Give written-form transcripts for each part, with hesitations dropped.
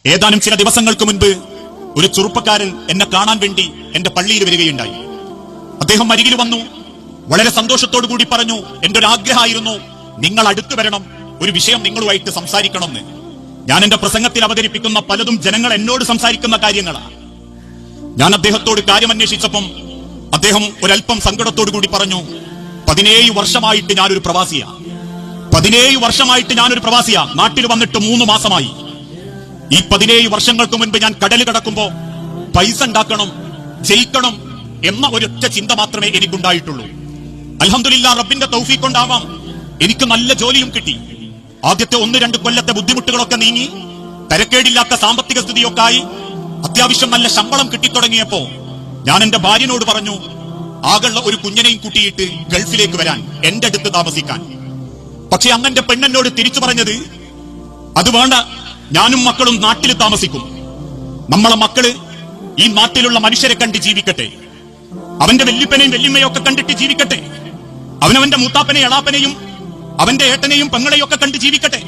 ഏതാനും ചില ദിവസങ്ങൾക്ക് മുൻപ് ഒരു ചെറുപ്പക്കാരൻ എന്നെ കാണാൻ വേണ്ടി എന്റെ പള്ളിയിൽ വരികയുണ്ടായി. അദ്ദേഹം അരികിൽ വന്നു, വളരെ സന്തോഷത്തോടു കൂടി പറഞ്ഞു, എന്റെ ഒരു ആഗ്രഹമായിരുന്നു നിങ്ങൾ അടുത്തു വരണം, ഒരു വിഷയം നിങ്ങളുമായിട്ട് സംസാരിക്കണമെന്ന്. ഞാൻ എന്റെ പ്രസംഗത്തിൽ അവതരിപ്പിക്കുന്ന പലതും ജനങ്ങൾ എന്നോട് സംസാരിക്കുന്ന കാര്യങ്ങളാണ്. ഞാൻ അദ്ദേഹത്തോട് കാര്യം അന്വേഷിച്ചപ്പം അദ്ദേഹം ഒരല്പം സങ്കടത്തോടു കൂടി പറഞ്ഞു, 17 വർഷമായിട്ട് ഞാനൊരു പ്രവാസിയാ. 17 വർഷമായിട്ട് ഞാനൊരു പ്രവാസിയാ. നാട്ടിൽ വന്നിട്ട് 3 മാസമായി. ഈ 17 വർഷങ്ങൾക്ക് മുൻപ് ഞാൻ കടൽ കടക്കുമ്പോ പൈസ ഉണ്ടാക്കണം, ജയിക്കണം എന്ന ഒരൊറ്റ ചിന്ത മാത്രമേ എനിക്കുണ്ടായിട്ടുള്ളൂ. അൽഹംദുലില്ലാഹ്, റബ്ബിന്റെ തൗഫീഖ് കൊണ്ടാവാം എനിക്ക് നല്ല ജോലിയും കിട്ടി. ആദ്യത്തെ 1-2 കൊല്ലത്തെ ബുദ്ധിമുട്ടുകളൊക്കെ നീങ്ങി, തരക്കേടില്ലാത്ത സാമ്പത്തിക സ്ഥിതിയൊക്കെ ആയി, അത്യാവശ്യം നല്ല ശമ്പളം കിട്ടിത്തുടങ്ങിയപ്പോ ഞാൻ എന്റെ ഭാര്യനോട് പറഞ്ഞു, ആകെയുള്ള ഒരു കുഞ്ഞിനെയും കൂട്ടിയിട്ട് ഗൾഫിലേക്ക് വരാൻ, എന്റെ അടുത്ത് താമസിക്കാൻ. പക്ഷെ അന്നെന്റെ പെണ്ണെന്നോട് തിരിച്ചു പറഞ്ഞത്, അത് വേണ്ട, ഞാനും മക്കളും നാട്ടിൽ താമസിക്കും. നമ്മളെ മക്കള് ഈ നാട്ടിലുള്ള മനുഷ്യരെ കണ്ട് ജീവിക്കട്ടെ, അവന്റെ വല്യപ്പനെയും വല്യമ്മയും ഒക്കെ കണ്ടിട്ട് ജീവിക്കട്ടെ, അവനവന്റെ മൂത്താപ്പനെയും എളാപ്പനെയും അവന്റെ ഏട്ടനെയും പെങ്ങളെയും ഒക്കെ കണ്ട് ജീവിക്കട്ടെ.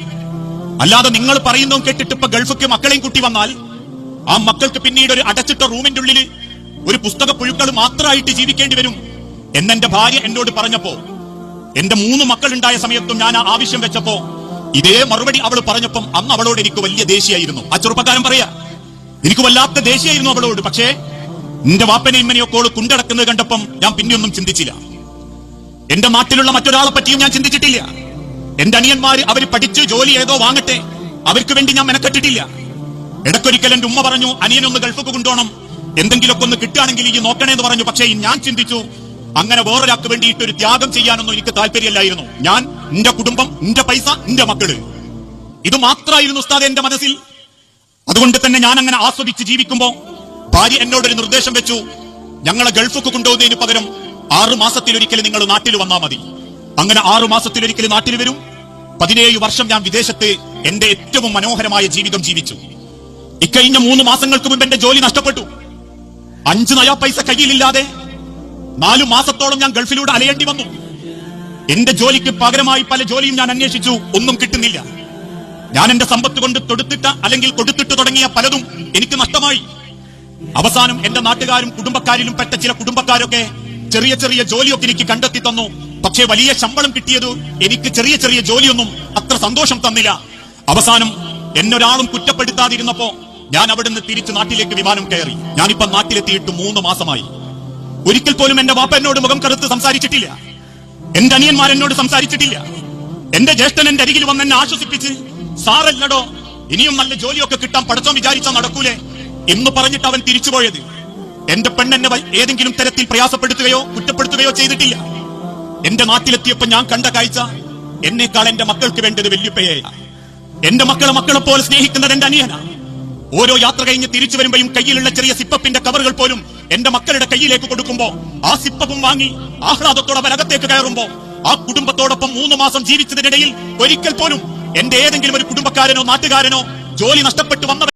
അല്ലാതെ നിങ്ങൾ പറയുന്നതും കേട്ടിട്ട് ഇപ്പൊ ഗൾഫിക്ക് മക്കളെയും കുട്ടി വന്നാൽ ആ മക്കൾക്ക് പിന്നീട് ഒരു അടച്ചിട്ട റൂമിന്റെ ഉള്ളിൽ ഒരു പുസ്തക പുഴുക്കൾ മാത്രമായിട്ട് ജീവിക്കേണ്ടി വരും എന്നെന്റെ ഭാര്യ എന്നോട് പറഞ്ഞപ്പോ, എന്റെ 3 മക്കളുണ്ടായ സമയത്തും ഞാൻ ആ ആവശ്യം വെച്ചപ്പോ ഇതേ മറുപടി അവൾ പറഞ്ഞപ്പം അന്ന് അവളോട് എനിക്ക് വലിയ ദേഷ്യമായിരുന്നു. ആ ചെറുപ്പക്കാരൻ പറയാ, എനിക്ക് വല്ലാത്ത ദേഷ്യമായിരുന്നു അവളോട്. പക്ഷേ നിന്റെ വാപ്പനെയും ഇമ്മനെയൊക്കെ ഓള് കുണ്ടടക്കുന്നത് കണ്ടപ്പം ഞാൻ പിന്നെയൊന്നും ചിന്തിച്ചില്ല. എന്റെ നാട്ടിലുള്ള മറ്റൊരാളെ പറ്റിയും ഞാൻ ചിന്തിച്ചിട്ടില്ല. എന്റെ അനിയന്മാര് അവര് പഠിച്ച് ജോലി ഏതോ വാങ്ങട്ടെ, അവർക്ക് വേണ്ടി ഞാൻ മെനക്കെട്ടിട്ടില്ല. ഇടയ്ക്കൊരിക്കൽ എന്റെ ഉമ്മ പറഞ്ഞു, അനിയനൊന്ന് ഗൾഫിക്ക് കൊണ്ടുപോകണം, എന്തെങ്കിലുമൊക്കെ ഒന്ന് കിട്ടുകയാണെങ്കിൽ ഈ നോക്കണേന്ന് പറഞ്ഞു. പക്ഷേ ഞാൻ ചിന്തിച്ചു, അങ്ങനെ വേറൊരാൾക്ക് വേണ്ടിയിട്ട് ഒരു ത്യാഗം ചെയ്യാനൊന്നും എനിക്ക് താല്പര്യമല്ലായിരുന്നു. ഞാൻ, എന്റെ കുടുംബം, എന്റെ പൈസ, എന്റെ മക്കള്, ഇത് മാത്രമായിരുന്നു ഉസ്താദ് എന്റെ മനസ്സിൽ. അതുകൊണ്ട് തന്നെ ഞാൻ അങ്ങനെ ആസ്വദിച്ച് ജീവിക്കുമ്പോ ഭാര്യ എന്നോടൊരു നിർദ്ദേശം വെച്ചു, ഞങ്ങളെ ഗൾഫിക്ക് കൊണ്ടുപോകുന്നതിന് പകരം 6 മാസത്തിലൊരിക്കൽ നിങ്ങൾ നാട്ടിൽ വന്നാൽ മതി. അങ്ങനെ 6 മാസത്തിലൊരിക്കൽ നാട്ടിൽ വരും. 17 വർഷം ഞാൻ വിദേശത്ത് എന്റെ ഏറ്റവും മനോഹരമായ ജീവിതം ജീവിച്ചു. ഇക്കഴിഞ്ഞ 3 മാസങ്ങൾക്ക് മുമ്പ് എന്റെ ജോലി നഷ്ടപ്പെട്ടു. 5 നയാ പൈസ കയ്യിലില്ലാതെ 4 മാസത്തോളം ഞാൻ ഗൾഫിലൂടെ അലയേണ്ടി വന്നു. എന്റെ ജോലിക്ക് പകരമായി പല ജോലിയും ഞാൻ അന്വേഷിച്ചു, ഒന്നും കിട്ടുന്നില്ല. ഞാൻ എന്റെ സമ്പത്ത് കൊണ്ട് തൊടുത്തിട്ട അല്ലെങ്കിൽ കൊടുത്തിട്ട് തുടങ്ങിയ പലതും എനിക്ക് നഷ്ടമായി. അവസാനം എന്റെ നാട്ടുകാരും കുടുംബക്കാരിലും പെട്ട ചില കുടുംബക്കാരൊക്കെ ചെറിയ ചെറിയ ജോലിയൊക്കെ എനിക്ക് കണ്ടെത്തി തന്നു. പക്ഷേ വലിയ ശമ്പളം കിട്ടിയത് എനിക്ക് ചെറിയ ചെറിയ ജോലിയൊന്നും അത്ര സന്തോഷം തന്നില്ല. അവസാനം എന്നൊരാളും കുറ്റപ്പെടുത്താതിരുന്നപ്പോ ഞാൻ അവിടുന്ന് തിരിച്ച് നാട്ടിലേക്ക് വിമാനം കയറി. ഞാനിപ്പോ നാട്ടിലെത്തിയിട്ട് 3 മാസമായി. ഒരിക്കൽ പോലും എന്റെ വാപ്പ എന്നോട് മുഖം കറുത്ത് സംസാരിച്ചിട്ടില്ല. എന്റെ അനിയന്മാരെന്നോട് സംസാരിച്ചിട്ടില്ല. എന്റെ ജ്യേഷ്ഠൻ എന്റെ അരികിൽ വന്ന് എന്നെ ആശ്വസിപ്പിച്ച്, സാറല്ലടോ, ഇനിയും നല്ല ജോലിയൊക്കെ കിട്ടാൻ പടച്ചോൻ വിചാരിച്ചാൽ നടക്കൂലേ എന്ന് പറഞ്ഞിട്ട് അവൻ തിരിച്ചുപോയത്. എന്റെ പെണ്ണെന്നെ ഏതെങ്കിലും തരത്തിൽ പ്രയാസപ്പെടുത്തുകയോ കുറ്റപ്പെടുത്തുകയോ ചെയ്തിട്ടില്ല. എന്റെ നാട്ടിലെത്തിയപ്പോ ഞാൻ കണ്ട കാഴ്ച, എന്നേക്കാൾ എന്റെ മക്കൾക്ക് വേണ്ടത് വല്യപ്പയെയാ. എന്റെ മക്കളെ പോലെ സ്നേഹിക്കുന്നത് എന്റെ അനിയനാ. ഓരോ യാത്ര കഴിഞ്ഞ് തിരിച്ചു വരുമ്പോഴും കയ്യിലുള്ള ചെറിയ സിപ്പപ്പിന്റെ കവറുകൾ പോലും എന്റെ മക്കളുടെ കയ്യിലേക്ക് കൊടുക്കുമ്പോ ആ സിപ്പപ്പും വാങ്ങി ആഹ്ലാദത്തോടെ അവരകത്തേക്ക് കയറുമ്പോ ആ കുടുംബത്തോടൊപ്പം 3 മാസം ജീവിച്ചതിനിടയിൽ ഒരിക്കൽ പോലും എന്റെ ഏതെങ്കിലും ഒരു കുടുംബക്കാരനോ നാട്ടുകാരനോ ജോലി നഷ്ടപ്പെട്ടു വന്നവർ